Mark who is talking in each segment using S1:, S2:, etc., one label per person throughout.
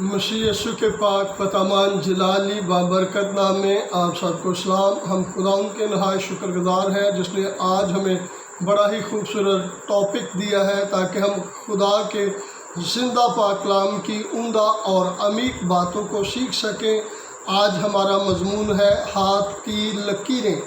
S1: मसीह यीशु के पाक फतमान जलाली बाबरकत नाम में आप सबको सलाम। हम खुदा के नहायत शुक्रगुजार हैं जिसने आज हमें बड़ा ही खूबसूरत टॉपिक दिया है ताकि हम खुदा के ज़िंदा पाक कलाम की उम्दा और अमीक बातों को सीख सकें। आज हमारा मजमून है हाथ की लकीरें।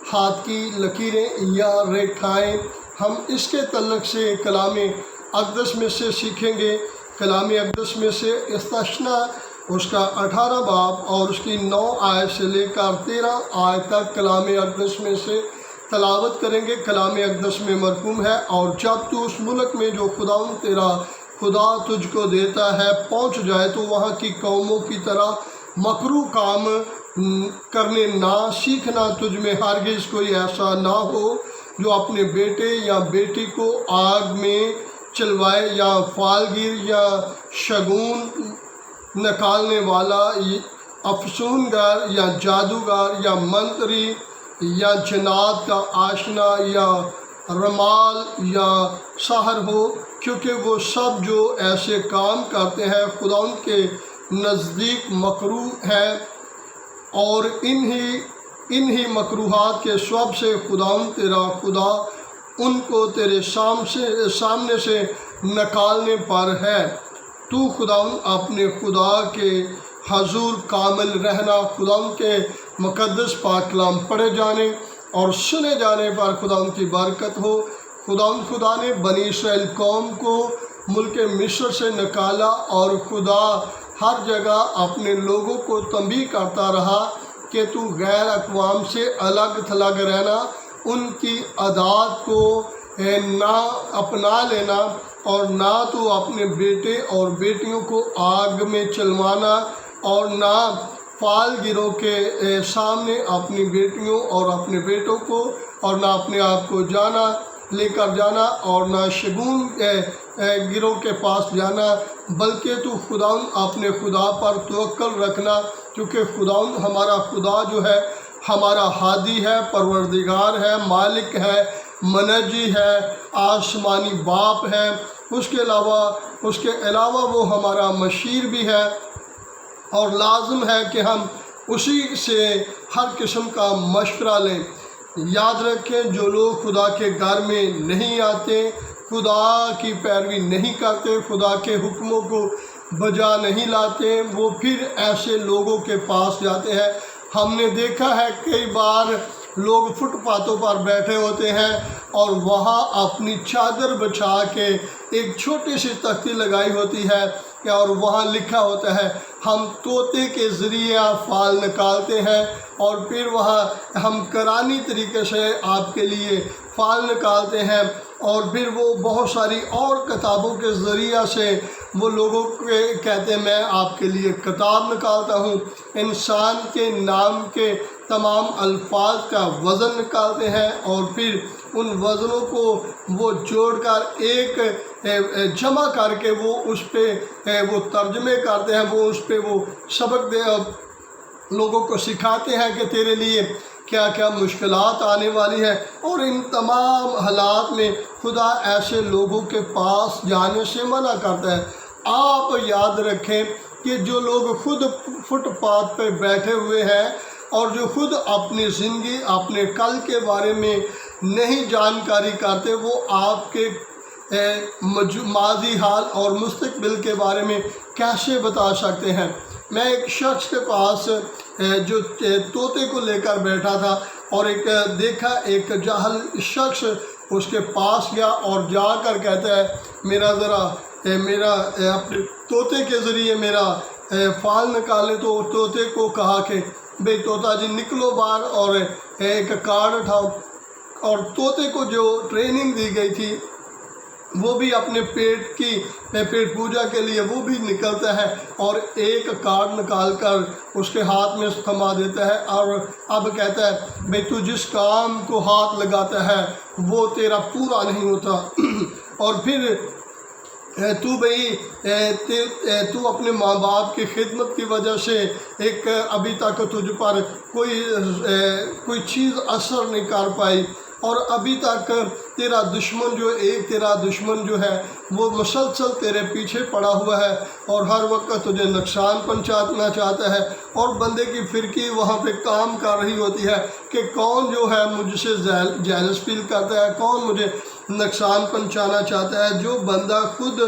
S1: हाथ की लकीरें या रेखाएं। हम इसके तल्लुक़ से कलाम अक़दस में से सीखेंगे। कलाम अक़दस में से इस्तशना उसका 18 बाब और उसकी 9 आयत से लेकर 13 आयत तक कलाम अक़दस में से तलावत करेंगे। कलाम अक़दस में मरकूम है, और जब तू उस मुल्क में जो तेरा खुदा तुझको देता है पहुँच जाए तो वहाँ की कौमों की तरह मकरू काम करने ना सीखना। तुझ में हरगिज़ कोई ऐसा ना हो जो अपने बेटे या बेटी को आग में चलवाए, या फालगिर या शगुन निकालने वाला, अफसूनगर या जादूगर या मंत्री या जन्नात का आशना या रमाल या साहर हो, क्योंकि वो सब जो ऐसे काम करते हैं खुदा के नज़दीक मकरू है। और इन्हीं मकरूहात के सब से खुदा तेरा खुदा उनको तेरे सामने से निकालने पर है। तू खुदा अपने खुदा के हजूर कामिल रहना। खुदा के मुक़द्दस पाक कलाम पढ़े जाने और सुने जाने पर खुदा की बरकत हो। खुदा ने बनी इस्राएल कौम को मुल्क मिस्र से निकाला, और खुदा हर जगह अपने लोगों को तंबीह करता रहा कि तू गैर अक़वाम से अलग थलग रहना, उनकी आदत को ना अपना लेना, और ना तो अपने बेटे और बेटियों को आग में चलवाना, और ना फालगिरों के सामने अपनी बेटियों और अपने बेटों को, और ना अपने आप को लेकर जाना, और ना शगुन गिरोह के पास जाना, बल्कि तू खुदा अपने खुदा पर तवक्कुल रखना, क्योंकि खुदा हमारा खुदा जो है हमारा हादी है, परवरदिगार है, मालिक है, मनजी है, आसमानी बाप है। उसके अलावा वो हमारा मशीर भी है, और लाजम है कि हम उसी से हर किस्म का मशवरा लें। याद रखें, जो लोग खुदा के घर में नहीं आते, खुदा की पैरवी नहीं करते, खुदा के हुक्मों को बजा नहीं लाते, वो फिर ऐसे लोगों के पास जाते हैं। हमने देखा है कई बार लोग फुटपाथों पर बैठे होते हैं और वहाँ अपनी चादर बिछा के एक छोटी सी तख्ती लगाई होती है, और वहाँ लिखा होता है हम तोते के ज़रिए फाल निकालते हैं, और फिर वहाँ हम करानी तरीके से आपके लिए फाल निकालते हैं, और फिर वो बहुत सारी और किताबों के ज़रिए से वो लोगों के कहते हैं मैं आपके लिए किताब निकालता हूँ। इंसान के नाम के तमाम अल्फाज का वज़न निकालते हैं, और फिर उन वज़नों को वो जोड़कर एक जमा करके वो उस पे वो तर्जमे करते हैं, वो उस पे वो सबक लोगों को सिखाते हैं कि तेरे लिए क्या क्या मुश्किलात आने वाली है। और इन तमाम हालात में खुदा ऐसे लोगों के पास जाने से मना करता है। आप याद रखें कि जो लोग खुद फुटपाथ पर बैठे हुए हैं और जो खुद अपनी ज़िंदगी अपने कल के बारे में नहीं जानकारी करते, वो आपके माजी हाल और मुस्तकबिल के बारे में कैसे बता सकते हैं। मैं एक शख्स के पास जो तोते को लेकर बैठा था, और एक जाहल शख्स उसके पास गया और जाकर कहता है मेरा अपने तोते के ज़रिए मेरा फाल निकाले। तो तोते को कहा कि भाई तोता जी निकलो बाहर और एक कार्ड उठाओ। और तोते को जो ट्रेनिंग दी गई थी वो भी अपने पेट पूजा के लिए वो भी निकलता है और एक कार्ड निकाल कर उसके हाथ में थमा देता है, और अब कहता है भाई तू जिस काम को हाथ लगाता है वो तेरा पूरा नहीं होता, और फिर तू अपने माँ बाप की खिदमत की वजह से एक अभी तक तुझ पर कोई चीज़ असर नहीं कर पाई, और अभी तक तेरा दुश्मन जो है वो मुसलसल तेरे पीछे पड़ा हुआ है और हर वक्त तुझे नुकसान पहुंचाना चाहता है। और बंदे की फिरकी वहाँ पे काम कर रही होती है कि कौन जो है मुझसे जेलस फील करता है, कौन मुझे नुकसान पहुंचाना चाहता है। जो बंदा खुद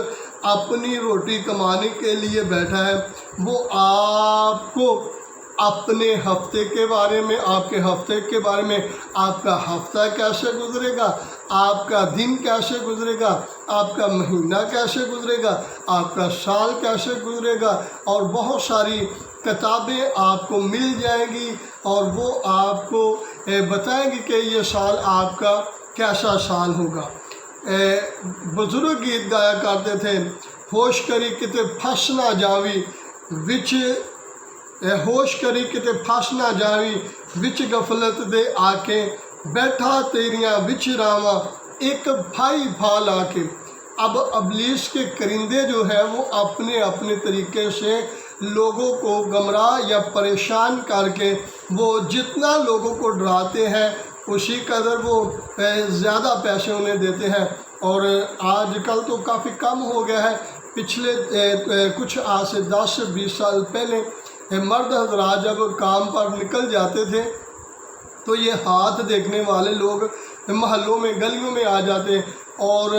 S1: अपनी रोटी कमाने के लिए बैठा है वो आपको अपने हफ्ते के बारे में, आपके हफ्ते के बारे में, आपका हफ्ता कैसे गुजरेगा, आपका दिन कैसे गुजरेगा, आपका महीना कैसे गुजरेगा, आपका साल कैसे गुजरेगा, और बहुत सारी किताबें आपको मिल जाएंगी और वो आपको बताएंगी कि ये साल आपका कैसा साल होगा। बुजुर्ग गीत गाया करते थे, होश करी किते फस ना जावी विच, होश करी किते फस ना जावी विच गफलत दे आके, बैठा तेरियां विच रावा एक भाई भाल आके। अब अबलीस के करिंदे जो है वो अपने अपने तरीके से लोगों को गमराह या परेशान करके वो जितना लोगों को डराते हैं उसी कदर वो ज़्यादा पैसे उन्हें देते हैं। और आजकल तो काफ़ी कम हो गया है। पिछले कुछ आज से 10 से 20 साल पहले मर्द हजरात जब काम पर निकल जाते थे तो ये हाथ देखने वाले लोग महलों में गलियों में आ जाते और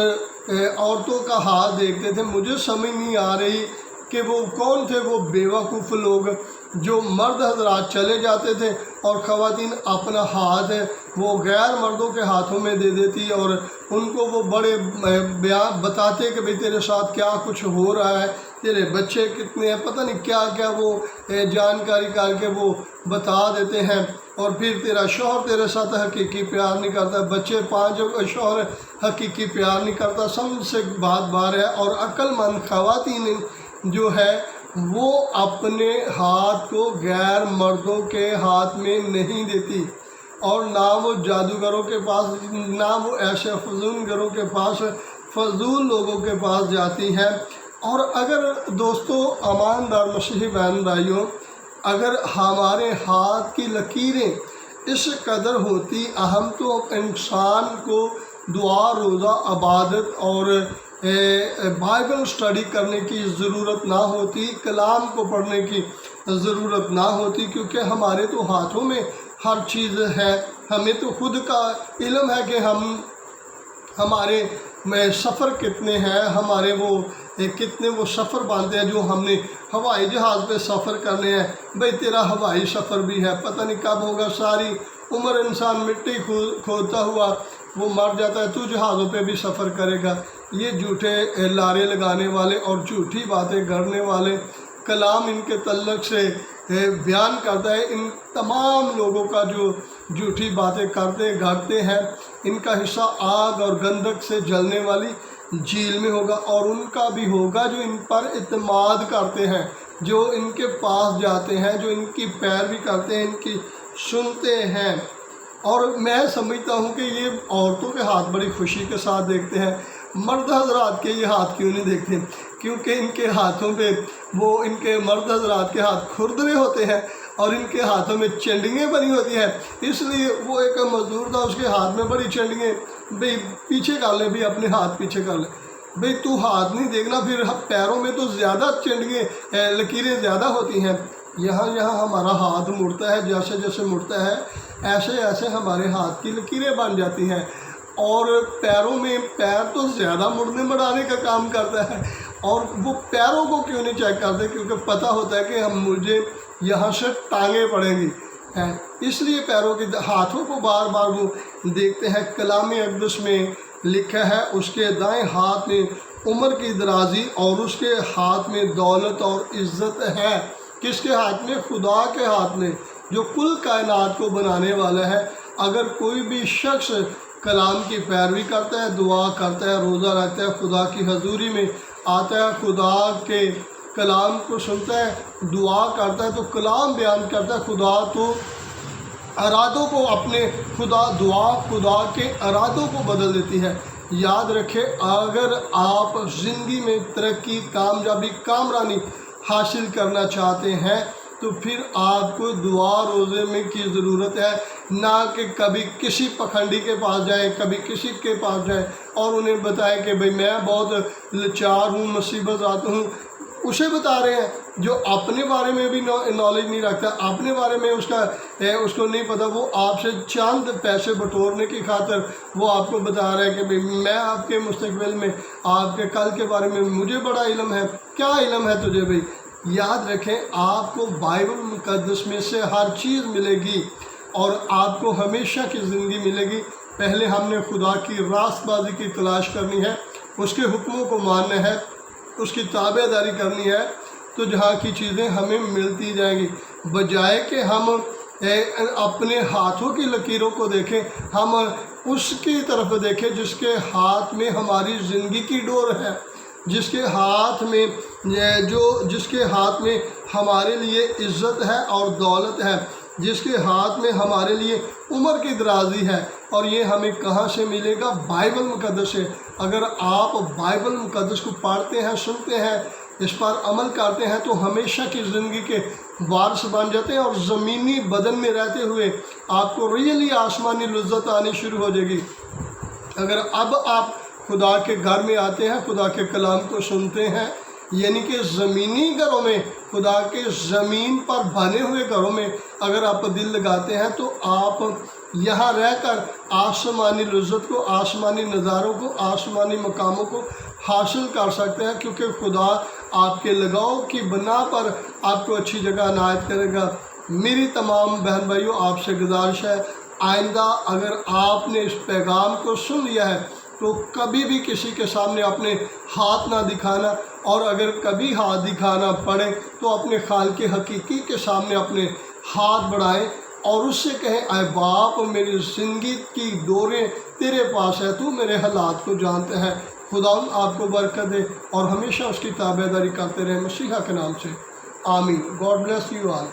S1: औरतों का हाथ देखते थे। मुझे समझ नहीं आ रही कि वो कौन थे वो बेवकूफ़ लोग जो मर्द हजरात चले जाते थे और ख़वातीन अपना हाथ वो गैर मर्दों के हाथों में दे देती और उनको वो बड़े बयान बताते कि भाई तेरे साथ क्या कुछ हो रहा है, तेरे बच्चे कितने हैं, पता नहीं क्या क्या वो जानकारी करके वो बता देते हैं। और फिर तेरा शौहर तेरे साथ हकीकी प्यार नहीं करता, बच्चे 5 शौहर हकीकी प्यार नहीं करता। सबसे बात बार है। और अक्लमंद ख़वातीन जो है वो अपने हाथ को गैर मर्दों के हाथ में नहीं देती और ना वो जादूगरों के पास, ना वो ऐसे फजूलगरों के पास, फजूल लोगों के पास जाती है। और अगर दोस्तों ईमानदार मसीही बहन भाइयों, अगर हमारे हाथ की लकीरें इस कदर होती, हम तो इंसान को दुआ, रोज़ा, इबादत और बाइबल स्टडी करने की ज़रूरत ना होती, कलाम को पढ़ने की ज़रूरत ना होती, क्योंकि हमारे तो हाथों में हर चीज़ है। हमें तो खुद का इल्म है कि हमारे में सफ़र कितने हैं, हमारे वो कितने वो सफ़र बांधते हैं। जो हमने हवाई जहाज़ पे सफ़र करने हैं, भाई तेरा हवाई सफ़र भी है, पता नहीं कब होगा। सारी उम्र इंसान मिट्टी खोदता हुआ वो मर जाता है, तू जहाज़ों पे भी सफ़र करेगा। ये झूठे लारे लगाने वाले और झूठी बातें करने वाले कलाम इनके तल्लक से बयान करता है। इन तमाम लोगों का जो झूठी बातें करते घाटते हैं, इनका हिस्सा आग और गंधक से जलने वाली झील में होगा। और उनका भी होगा जो इन पर इत्माद करते हैं, जो इनके पास जाते हैं, जो इनकी पैरवी करते हैं, इनकी सुनते हैं। और मैं समझता हूँ कि ये औरतों के हाथ बड़ी खुशी के साथ देखते हैं, मर्द हजरात के ये हाथ क्यों नहीं देखते? क्योंकि इनके हाथों पे वो, इनके मर्द हजरात के हाथ खुरदरे होते हैं और इनके हाथों में चंडिंगें बनी होती हैं। इसलिए वो एक मजदूर था, उसके हाथ में बड़ी चंडिंगें, भाई पीछे कर ले, भी अपने हाथ पीछे कर ले, भाई तू हाथ नहीं देखना, फिर पैरों में तो ज़्यादा चंडिंगें लकीरें ज़्यादा होती हैं। यहाँ हमारा हाथ मुड़ता है, जैसे जैसे मुड़ता है ऐसे ऐसे हमारे हाथ की लकीरें बन जाती हैं। और पैरों में, पैर तो ज़्यादा मुड़ने मड़ाने का काम करता है। और वो पैरों को क्यों नहीं चेक करते? क्योंकि पता होता है कि मुझे यहाँ से टांगे पड़ेंगी, इसलिए पैरों की, हाथों को बार बार वो देखते हैं। कलाम अक़दस में लिखा है, उसके दाएं हाथ में उम्र की दराजी और उसके हाथ में दौलत और इज़्ज़त है। किसके हाथ में? खुदा के हाथ में, जो कुल कायनात को बनाने वाला है। अगर कोई भी शख्स कलाम की पैरवी करता है, दुआ करता है, रोज़ा रखता है, खुदा की हजूरी में आता है, खुदा के कलाम को सुनता है, दुआ करता है, तो कलाम बयान करता है खुदा तो इरादों को अपने, दुआ खुदा के इरादों को बदल देती है। याद रखें, अगर आप ज़िंदगी में तरक्की, कामयाबी, कामरानी हासिल करना चाहते हैं تو پھر آپ کو دعا روزے میں کی ضرورت ہے، نہ کہ کبھی کسی پکھنڈی کے پاس جائیں، کبھی کسی کے پاس جائیں اور انہیں بتائیں کہ بھئی میں بہت لاچار ہوں، مصیبت آتا ہوں۔ اسے بتا رہے ہیں جو اپنے بارے میں بھی نالج نہیں رکھتا، اپنے بارے میں اس کو نہیں پتہ، وہ آپ سے چند پیسے بٹورنے کی خاطر وہ آپ کو بتا رہا ہے کہ بھئی میں آپ کے مستقبل میں، آپ کے کل کے بارے میں مجھے بڑا علم ہے۔ کیا علم ہے تجھے بھئی؟ یاد رکھیں، آپ کو بائبل مقدس میں سے ہر چیز ملے گی اور آپ کو ہمیشہ کی زندگی ملے گی۔ پہلے ہم نے خدا کی راست بازی کی تلاش کرنی ہے، اس کے حکموں کو ماننا ہے، اس کی تابع داری کرنی ہے، تو جہاں کی چیزیں ہمیں ملتی جائیں گی، بجائے کہ ہم اپنے ہاتھوں کی لکیروں کو دیکھیں، ہم اس کی طرف دیکھیں جس کے ہاتھ میں ہماری زندگی کی ڈور ہے، جس کے ہاتھ میں ہمارے لیے عزت ہے اور دولت ہے، جس کے ہاتھ میں ہمارے لیے عمر کی درازی ہے، اور یہ ہمیں کہاں سے ملے گا؟ بائبل مقدس سے۔ اگر آپ بائبل مقدس کو پڑھتے ہیں، سنتے ہیں، اس پر عمل کرتے ہیں تو ہمیشہ کی زندگی کے وارث بن جاتے ہیں، اور زمینی بدن میں رہتے ہوئے آپ کو ریئلی آسمانی لذت آنی شروع ہو جائے گی۔ اگر اب آپ خدا کے گھر میں آتے ہیں، خدا کے کلام کو سنتے ہیں، یعنی کہ زمینی گھروں میں، خدا کے زمین پر بنے ہوئے گھروں میں اگر آپ دل لگاتے ہیں تو آپ یہاں رہ کر آسمانی لذت کو، آسمانی نظاروں کو، آسمانی مقاموں کو حاصل کر سکتے ہیں، کیونکہ خدا آپ کے لگاؤ کی بنا پر آپ کو اچھی جگہ عنایت کرے گا۔ میری تمام بہن بھائیوں، آپ سے گزارش ہے، آئندہ اگر آپ نے اس پیغام کو سن لیا ہے تو کبھی بھی کسی کے سامنے اپنے ہاتھ نہ دکھانا، اور اگر کبھی ہاتھ دکھانا پڑے تو اپنے خالق حقیقی کے سامنے اپنے ہاتھ بڑھائیں اور اس سے کہیں، اے باپ، میری زندگی کی ڈوریں تیرے پاس ہے، تو میرے حالات کو جانتا ہے۔ خدا آپ کو برکت دے اور ہمیشہ اس کی تابع داری کرتے رہیں، مسیحا کے نام سے، آمین۔ God bless you all.